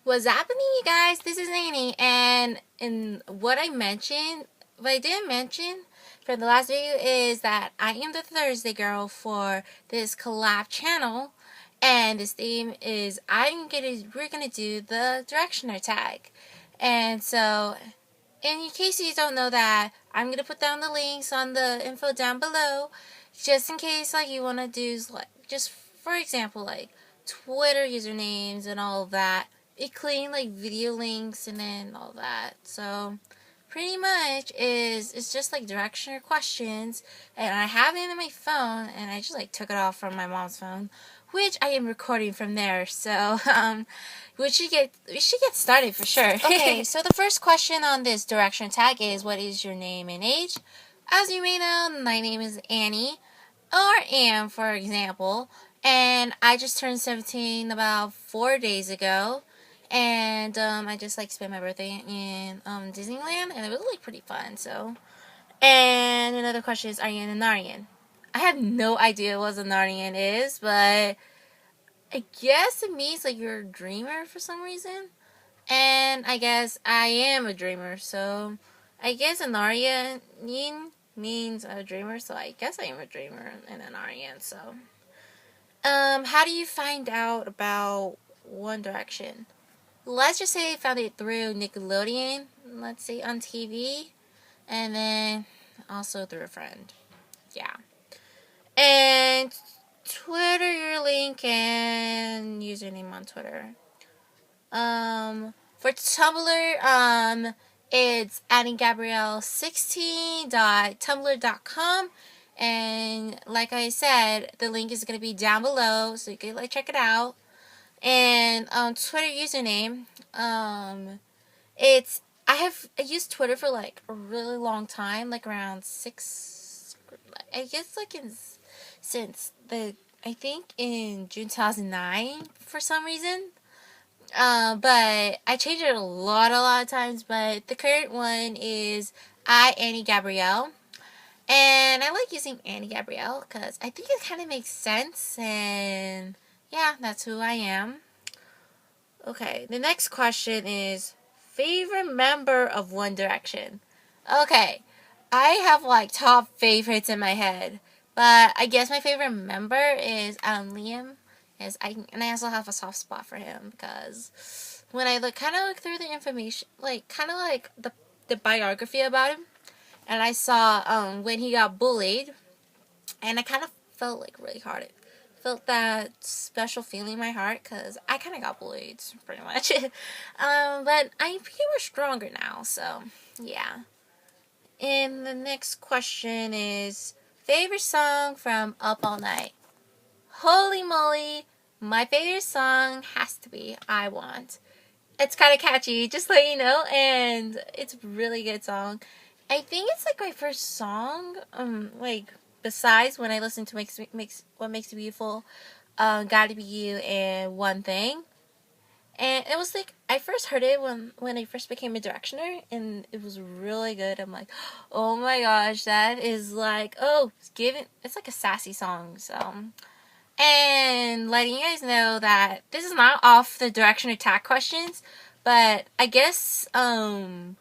What's happening, you guys? This is Annie, and what I didn't mention for the last video is that I am the Thursday girl for this collab channel, and this theme is we're gonna do the directioner tag, and so in case you don't know that, I'm gonna put down the links on the info down below, just in case you wanna do just for example Twitter usernames and all of that. Including video links and then all that. So pretty much it's just directioner questions, and I have it in my phone, and I just took it off from my mom's phone, which I am recording from there. So we should get started for sure. Okay, so the first question on this direction tag is, what is your name and age? As you may know, my name is Annie, or Am for example, and I just turned 17 about 4 days ago. And I just spent my birthday in Disneyland, and it was pretty fun. So, and another question is, are you an Narnian? I have no idea what a Narnian is, but I guess it means you're a dreamer for some reason. And I guess I am a dreamer, so I guess a Narnian means a dreamer. So I guess I am a dreamer and a Narnian. So, how do you find out about One Direction? Let's just say I found it through Nickelodeon, let's say on TV, and then also through a friend. Yeah. And Twitter, your link and username on Twitter. For Tumblr, it's gabrielle16.tumblr.com, and like I said, the link is going to be down below, so you can check it out. And Twitter username, I used Twitter for a really long time, around I think in June 2009 for some reason. But I changed it a lot of times. But the current one is Annie Gabrielle, and I like using Annie Gabrielle because I think it kind of makes sense, and yeah, that's who I am. Okay, the next question is, favorite member of One Direction? Okay, I have top favorites in my head, but I guess my favorite member is Liam. And I also have a soft spot for him because when I look through the information, the biography about him, and I saw when he got bullied, and I kind of felt really hard. Felt that special feeling in my heart because I kind of got bullied pretty much. But I'm pretty much stronger now, so yeah. And the next question is, favorite song from Up All Night? Holy moly, my favorite song has to be I Want. It's kind of catchy, just let you know, and it's a really good song. I think it's my first song, besides when I listen to What Makes You Beautiful, Gotta Be You, and One Thing. And it was I first heard it when I first became a directioner, and it was really good. I'm like, oh my gosh, that is it's a sassy song. So, and letting you guys know that this is not off the directioner tag questions, but I guess my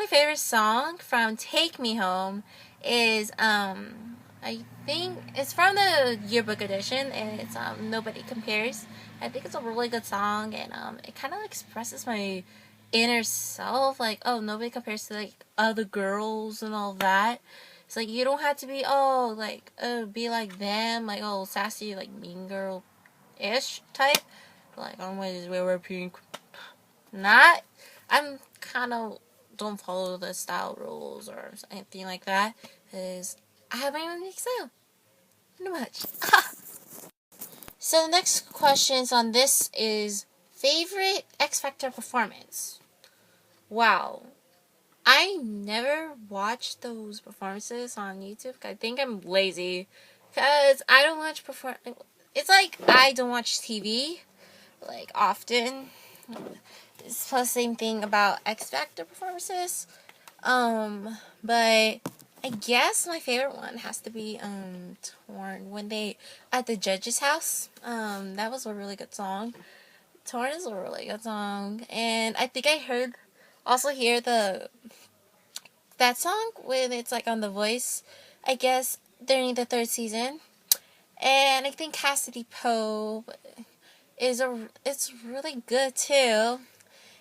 favorite song from Take Me Home is I think it's from the yearbook edition, and it's Nobody Compares. I think it's a really good song, and it kind of expresses my inner self, nobody compares to other girls and all that. It's you don't have to be be like them, sassy, mean girl ish type. I'm always wear pink. Not, I'm kind of don't follow the style rules or anything like that, because I have my own unique style. Not much. So the next questions on this is, favorite X Factor performance? Wow. I never watched those performances on YouTube. I think I'm lazy because I don't watch It's I don't watch TV often. It's the same thing about X Factor performances. But I guess my favorite one has to be Torn, when they at the judge's house. That was a really good song. Torn is a really good song, and I think I hear that song when it's like on The Voice, I guess during the third season, and I think Cassidy Poe it's really good too.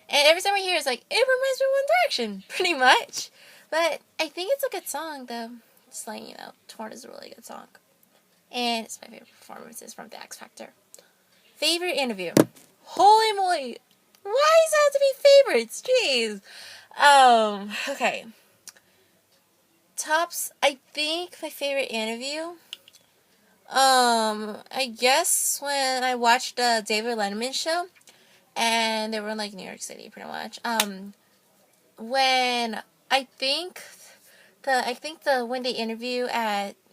And every time I hear it, it's like, it reminds me of One Direction, pretty much. But I think it's a good song, though. Just like, Torn is a really good song. And it's my favorite performances from The X Factor. Favorite interview. Holy moly. Why does it have to be favorites? Jeez. Okay. Tops, I think my favorite interview. I guess when I watched the David Letterman show. And they were in like New York City, pretty much. When I think when they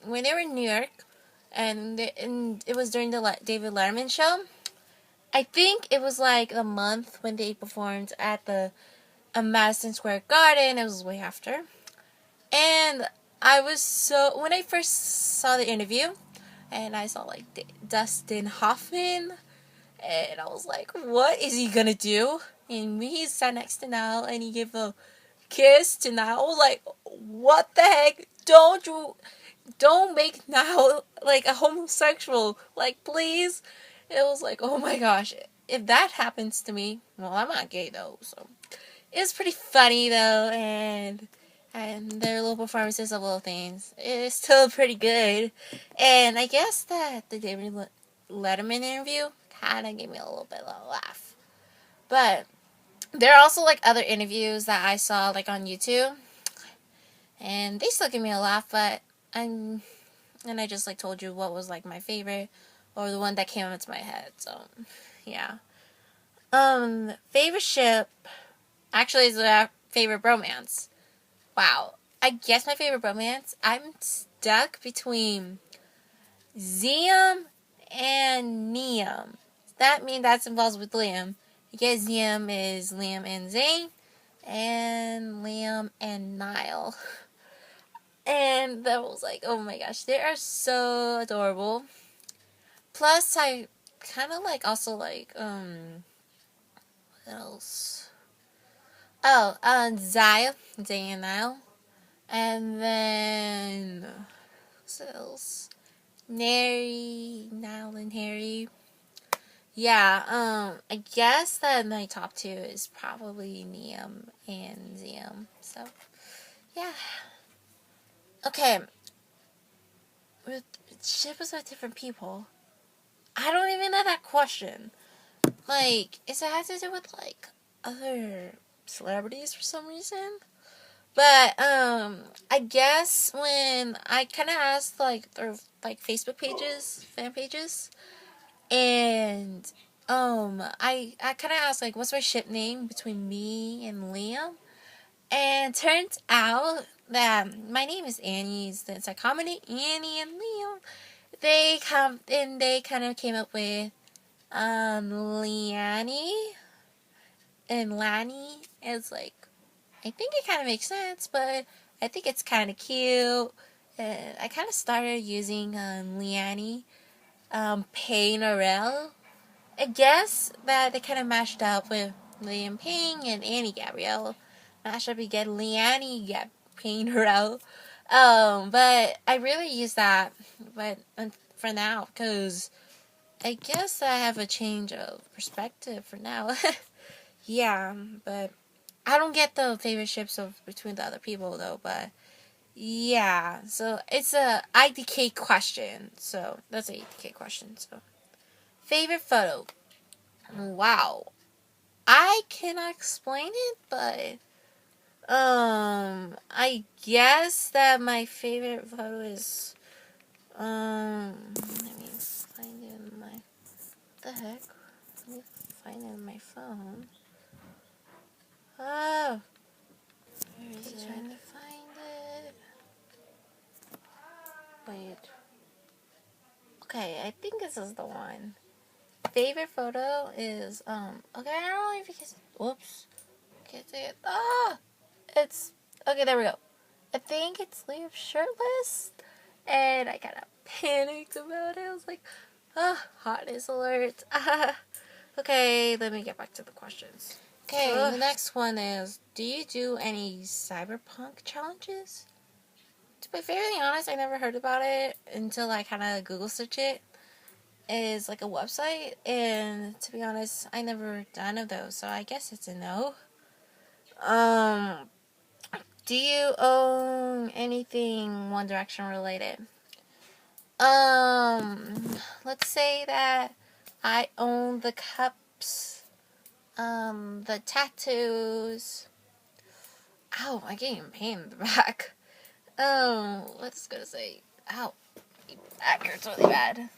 when they were in New York, and it was during the David Letterman show. I think it was like the month when they performed at the Madison Square Garden. It was way after, and when I first saw the interview, and I saw like Dustin Hoffman. And I was like, what is he gonna do? And he sat next to Niall and he gave a kiss to Niall. I was like, what the heck? Don't make Niall like a homosexual. Like, please. It was like, oh my gosh. If that happens to me, well, I'm not gay though, so it's pretty funny though, and their little performances of little things. It's still pretty good. And I guess that the David Letterman interview kind of gave me a little bit of a laugh. But there are also like other interviews that I saw like on YouTube, and they still give me a laugh. But I just like told you what was like my favorite or the one that came into my head. So yeah. Favorite ship actually is a favorite bromance. Wow. I guess my favorite bromance. I'm stuck between Ziam and Niam. That's involved with Liam. I guess Ziam is Liam and Zayn, and Liam and Niall. And that was like, oh my gosh, they are so adorable. Plus, I kind of like also like, what else? Oh, Zayn and Niall. And then, what else? Niall and Harry. Yeah, I guess that my top two is probably Niam and Ziam. So, yeah. Okay. With ships with different people, I don't even know that question. Like, is it has to do with, like, other celebrities for some reason? But, I guess when I kind of asked, like, their, like, Facebook pages, fan pages, and I kind of asked like, what's my ship name between me and Liam, and turns out that my name is Annie. It's a comedy. Annie and Liam. They kind of came up with Liani and Lani. It's like, I think it kind of makes sense, but I think it's kind of cute. And I kind of started using Liani, Payne-Orell. I guess that they kind of mashed up with Liam Payne and Annie Gabrielle. Mashed up, you get Leanne Payne-Orell. But I really use that, but for now, because I guess I have a change of perspective for now. Yeah, but I don't get the favorite ships between the other people though. But yeah, so it's a IDK question. So that's a IDK question. So favorite photo. Wow. I cannot explain it, but I guess that my favorite photo is let me find it in my what the heck? Let me find it in my phone. Oh, where is it? Trying to find it. Wait. Okay, I think this is the one. Favorite photo is okay, I don't know if you can. Whoops. Can't see it. It's okay, there we go. I think it's Liam shirtless, and I kind of panicked about it. I was like, hotness alert. Okay, let me get back to the questions. Okay, the next one is, do you do any Cyberpunk challenges? To be fairly honest, I never heard about it until I kind of Google search it. It's like a website, and to be honest, I never done of those, so I guess it's a no. Do you own anything One Direction related? Let's say that I own the cups, the tattoos. Ow, I getting pain in the back. What's gonna say? Ow, my back hurts really bad.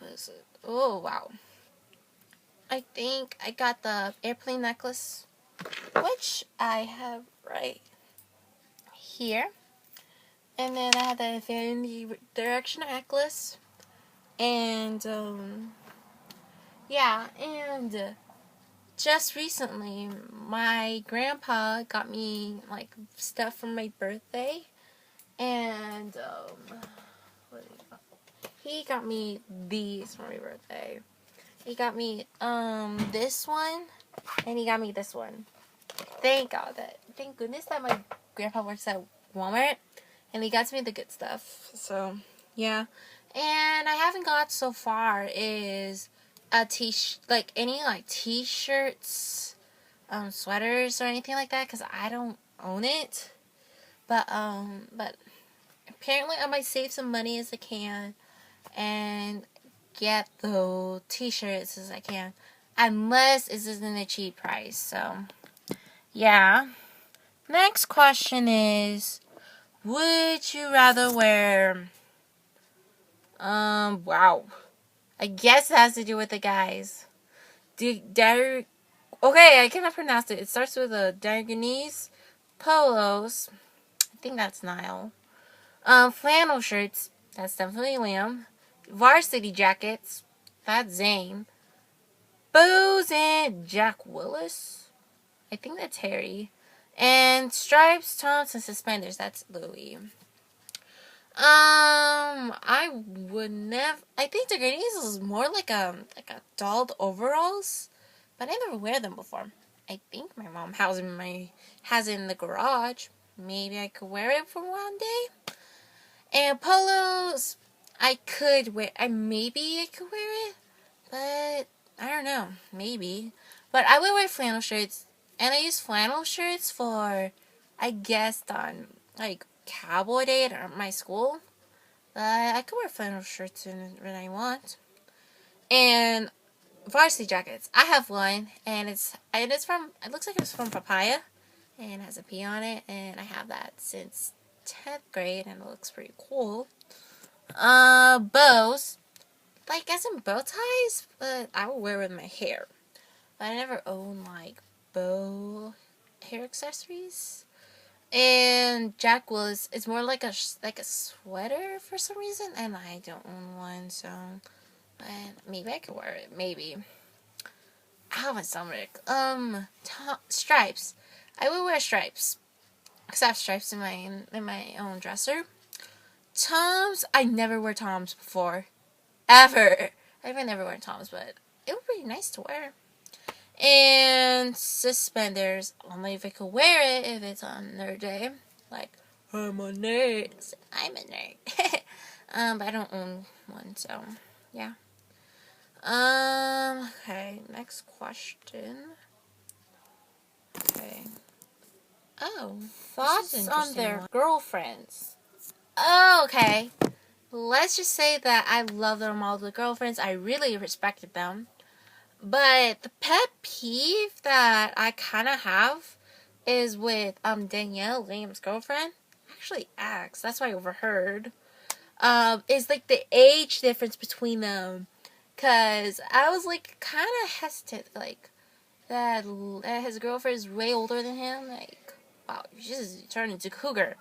What is it? Oh, wow. I think I got the airplane necklace, which I have right here. And then I have the Vanity Direction necklace. And, yeah, and just recently, my grandpa got me, like, stuff for my birthday. And, what did he got me these for my birthday. He got me, this one, and he got me this one. Thank goodness that my grandpa works at Walmart, and he got me the good stuff. So, yeah. And I haven't got so far is any t-shirts, sweaters or anything like that, because I don't own it. But apparently I might save some money as I can and get the t-shirts as I can, unless it's in a cheap price. So, yeah. Next question is, would you rather wear, wow. I guess it has to do with the guys. Okay, I cannot pronounce it. It starts with a Diagonese, polos, I think that's Nile. Flannel shirts, that's definitely Liam. Varsity jackets, that's Zane. Bows and Jack Willis, I think that's Harry. And stripes, tops, and suspenders, that's Louis. I would never. I think the Grenadiers is more like a dolled overalls, but I never wear them before. I think my mom has it in the garage. Maybe I could wear it for one day. And polos, I could wear. Maybe I could wear it, but I don't know. Maybe, but I would wear flannel shirts, and I use flannel shirts for, I guess, on like Cowboy Day at my school. But I could wear flannel shirts when I want. And varsity jackets. I have one, and it looks like it's from Papaya, and it has a P on it, and I have that since 10th grade, and it looks pretty cool. Bows. Like, as in bow ties, but I will wear with my hair. But I never own, like, bow hair accessories. And Jack Willis, it's more like a sweater for some reason, and I don't own one, so maybe I could wear it. Maybe. I have a stomach. Stripes. I would wear stripes, cause I have stripes in my own dresser. Toms. I never wear Toms before, ever. I've never worn Toms, but it would be nice to wear. And suspenders. Only if I could wear it if it's on nerd day. Like, I'm a nerd. I'm a nerd. But I don't own one, so yeah. Okay, next question. Okay. Oh, thoughts on their girlfriends. Oh, okay. Let's just say that I love them all, the girlfriends. I really respected them. But the pet peeve that I kind of have is with Danielle, Liam's girlfriend. Actually, ex. That's why I overheard. Is like the age difference between them. Cause I was like kind of hesitant, like that his girlfriend is way older than him. Like, wow, you just turned into cougar.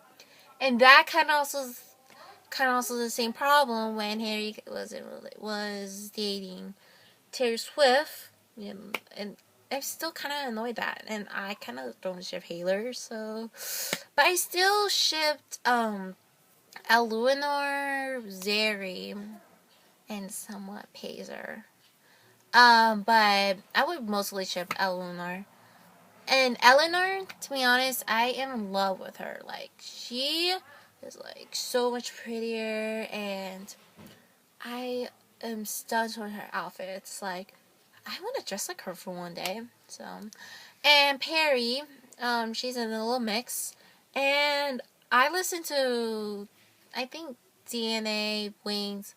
And that kind of also the same problem when Harry was dating Taylor Swift, and I'm still kind of annoyed that, and I kind of don't ship Haylor, so, but I still shipped Eleanor, Zeri, and somewhat Pazer. But I would mostly ship Eleanor. And Eleanor, to be honest, I am in love with her. Like, she is like so much prettier, and I am stunned with her outfits. Like, I want to dress like her for one day. So, and Perry, she's in a little mix, and I listened to, I think, DNA, Wings,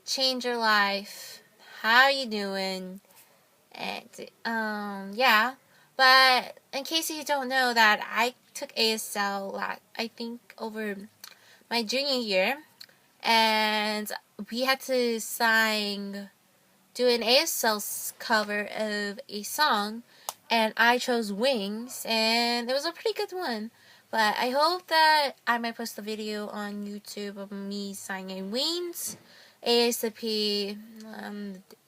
Change Your Life, How You Doing, and yeah. But in case you don't know that, I took ASL I think over my junior year, and we had to do an ASL cover of a song, and I chose Wings, and it was a pretty good one. But I hope that I might post a video on YouTube of me singing Wings ASAP.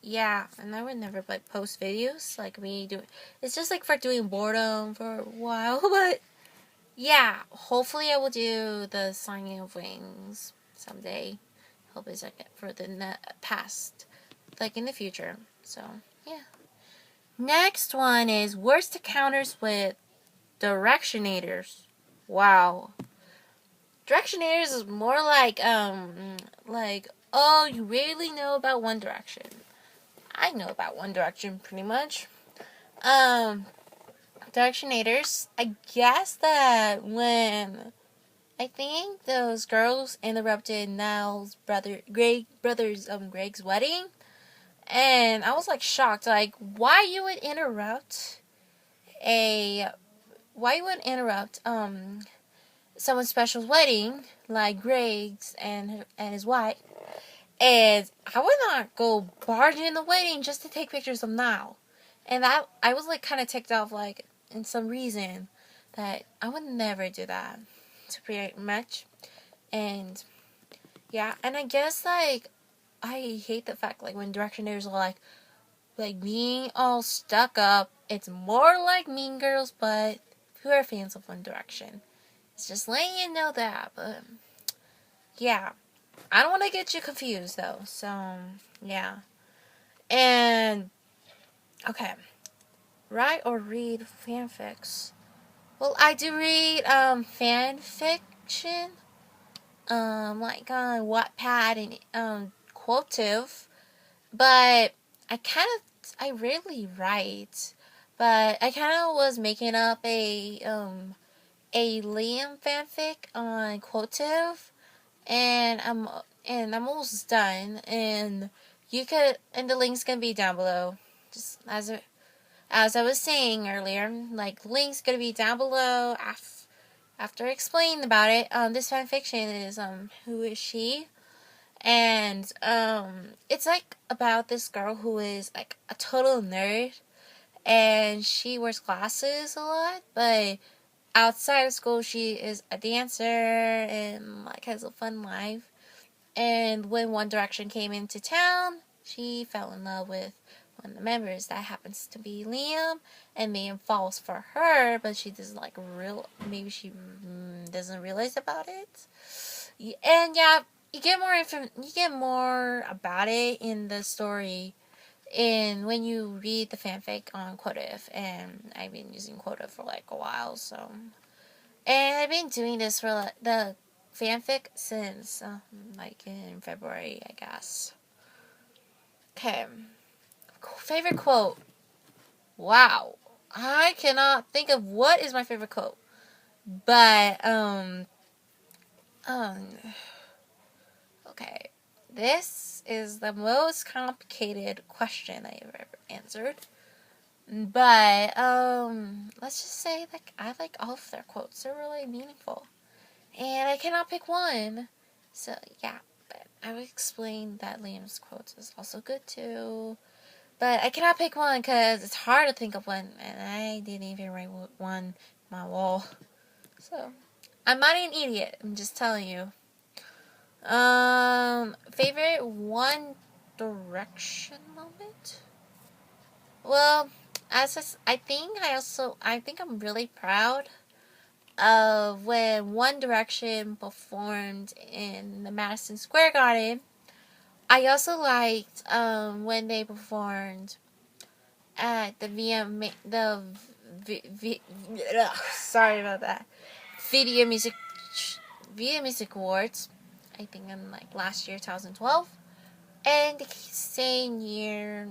Yeah, and I would never like post videos like me do. It's just like for doing boredom for a while, but yeah, hopefully I will do the singing of Wings someday. Hope it's like for the past, like in the future. So yeah. Next one is worst encounters with directionators. Wow. Directionators is more like, oh, you really know about One Direction. I know about One Direction pretty much. Directionators, I guess that when I think those girls interrupted Niall's Greg's wedding, and I was like shocked, like why you would interrupt a why you would interrupt someone's special wedding like Greg's and his wife, and I would not go barging in the wedding just to take pictures of Niall, and I was like kind of ticked off, like in some reason that I would never do that to pretty much. And yeah, and I guess like I hate the fact like when directioners are like being all stuck up. It's more like Mean Girls, but who are fans of One Direction. It's just letting you know that. But yeah, I don't want to get you confused though. So yeah, and okay, write or read fanfics. Well, I do read fan fiction, like on Wattpad and Quotev, but I rarely write, but I kind of was making up a Liam fanfic on Quotev, and I'm almost done, and the link's gonna be down below, just as I was saying earlier, like link's gonna be down below after explaining about it. This fanfiction is Who Is She? And it's like about this girl who is like a total nerd, and she wears glasses a lot, but outside of school she is a dancer and like has a fun life. And when One Direction came into town, she fell in love with one of the members that happens to be Liam, and Liam falls for her, but she doesn't like maybe she doesn't realize about it. And yeah, you get more about it in the story in when you read the fanfic on Quotev, and I've been using Quotev for like a while, so. And I've been doing this for the fanfic since like in February, I guess. Okay. Favorite quote. Wow. I cannot think of what is my favorite quote. But um okay. This is the most complicated question I've ever answered. But let's just say like I like all of their quotes. They're really meaningful. And I cannot pick one. So yeah, but I would explain that Liam's quotes is also good too. But I cannot pick one because it's hard to think of one, and I didn't even write one on my wall. So I'm not an idiot. I'm just telling you. Favorite One Direction moment? Well, I think I'm really proud of when One Direction performed in the Madison Square Garden. I also liked when they performed at the sorry about that, video music video music awards. I think in like last year, 2012, and the same year,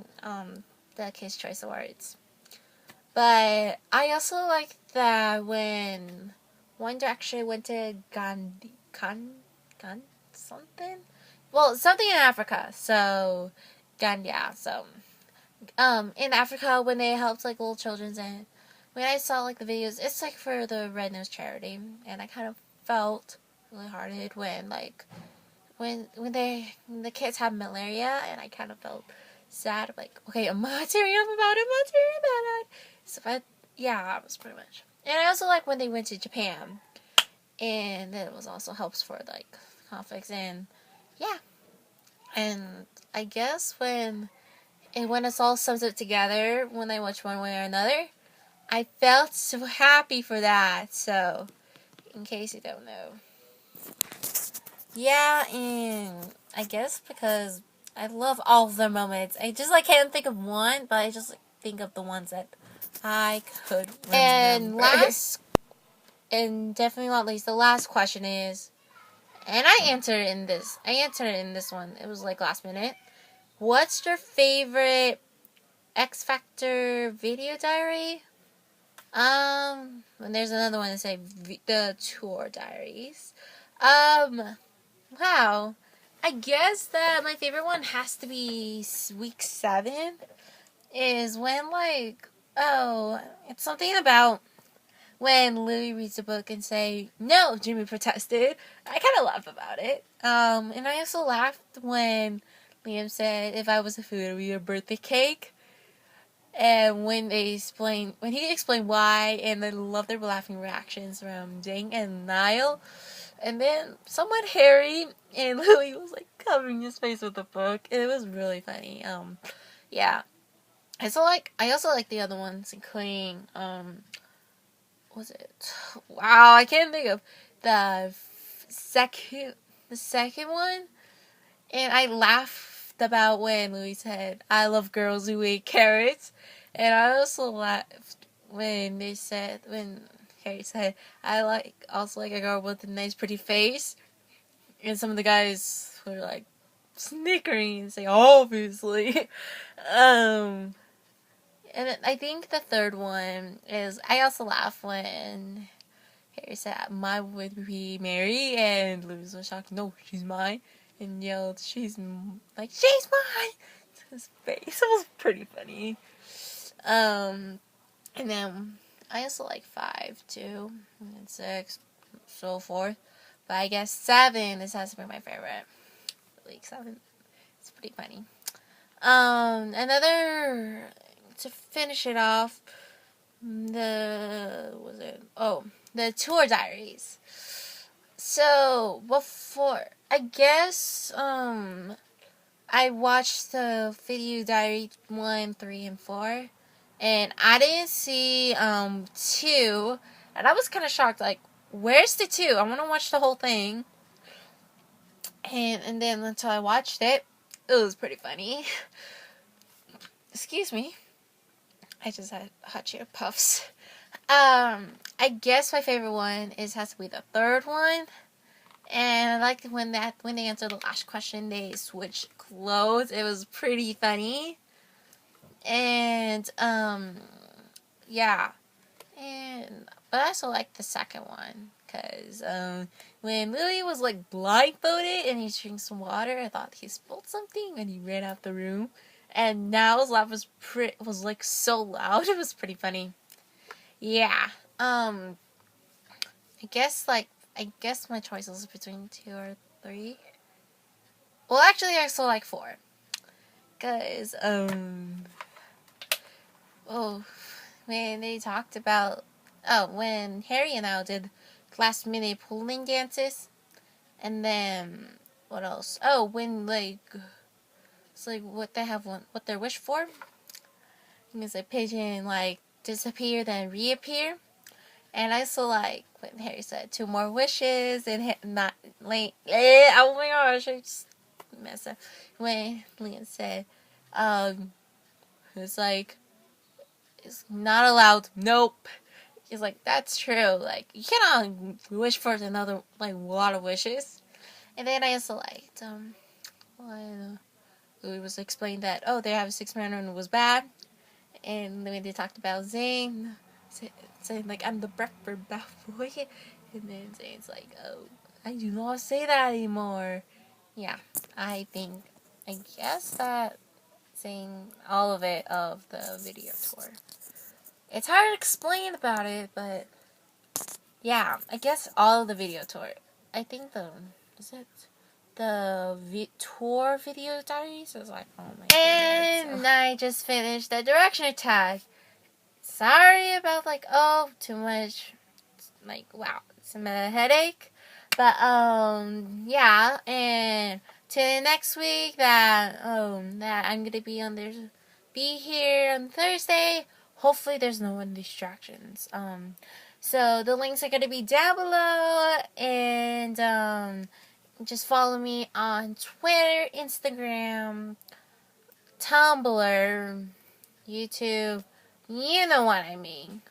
the Kids Choice Awards. But I also like that when One Direction went to Gandhi, something. Well, something in Africa. So, Gandhi. So, in Africa when they helped like little children, and when I saw like the videos, it's like for the Red Nose charity, and I kind of felt really hearted when like when the kids have malaria, and I kind of felt sad. Like, okay, I'm not tearing up about it. I'm not tearing up about it. So, but yeah, that was pretty much. And I also like when they went to Japan, and it was also helps for like conflicts, and yeah, and I guess when it's all sums up together, when I watch one way or another, I felt so happy for that. So, in case you don't know. Yeah, and I guess because I love all of their moments. I just like can't think of one, but I just like, think of the ones that I could remember. And last, and definitely not least, the last question is, and I answered in this one. It was like last minute. What's your favorite X Factor video diary? And there's another one that say the tour diaries. Wow. I guess that my favorite one has to be week 7. Is when it's something about when Louis reads a book and say, "No, Jimmy protested." I kind of laugh about it. And I also laughed when Liam said, "If I was a food, it would be a birthday cake." And when he explained why, and I love their laughing reactions from Ding and Niall. And then someone Harry and Louis was like covering his face with the book. It was really funny. Yeah. I also like the other ones, including was it? Wow, I can't think of the second one. And I laughed about when Louis said, "I love girls who eat carrots." And I also laughed when Harry said, "I also like a girl with a nice pretty face." And some of the guys were like snickering and saying, "Obviously." And I think the third one is, I also laugh when Harry said, "My would be Mary," and Louis was shocked, "No, she's mine," and yelled, "She's mine!" To his face. It was pretty funny. And then I also like 5 too, and 6, so forth. But I guess 7 has to be my favorite. Week 7. It's pretty funny. Another, to finish it off, the tour diaries. So before, I guess I watched the video diary 1, 3, and 4, and I didn't see 2, and I was kind of shocked. Like, where's the 2? I want to watch the whole thing. And then until I watched it, it was pretty funny. Excuse me. I just had hot Cheeto puffs. I guess my favorite one has to be the third one. And I liked when they answered the last question, they switched clothes. It was pretty funny. And yeah. But I also liked the second one, because when Louis was like blindfolded and he drank some water, I thought he spilled something and he ran out the room. And Now's laugh was like so loud. It was pretty funny. Yeah. I guess my choices between 2 or 3. Well, actually, I still like 4. Cause when they talked about when Harry and I did last minute pooling dances, and then what else? Oh, when it's like what their wish for. Because a pigeon disappear then reappear. And I also like when Harry said 2 more wishes and not like oh my gosh, messed up when Liam said, it's like, it's not allowed. Nope. He's like, that's true. Like, you cannot wish for another, like, a lot of wishes. And then I also liked, when it was explained that, oh, they have a 6-man and it was bad. And then they talked about Zayn saying, like, I'm the breakfast boy. And then Zayn's like, oh, I do not say that anymore. Yeah, I guess that saying all of it of the video tour. It's hard to explain about it, but yeah, I guess all of the video tour. I think the tour video diaries? I was like, oh my god. And I just finished the direction attack. Sorry about, like, oh, too much, like, wow, some headache. But, yeah, and to next week that I'm gonna be here on Thursday. Hopefully there's no distractions. So the links are gonna be down below, and, just follow me on Twitter, Instagram, Tumblr, YouTube. You know what I mean.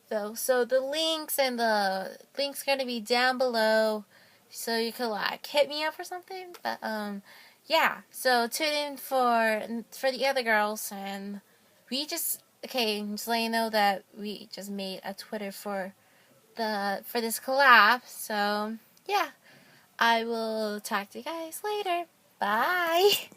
So the links gonna be down below, so you could, like, hit me up or something. But yeah. So tune in for the other girls, and just let you know that we just made a Twitter for this collab. So yeah, I will talk to you guys later. Bye.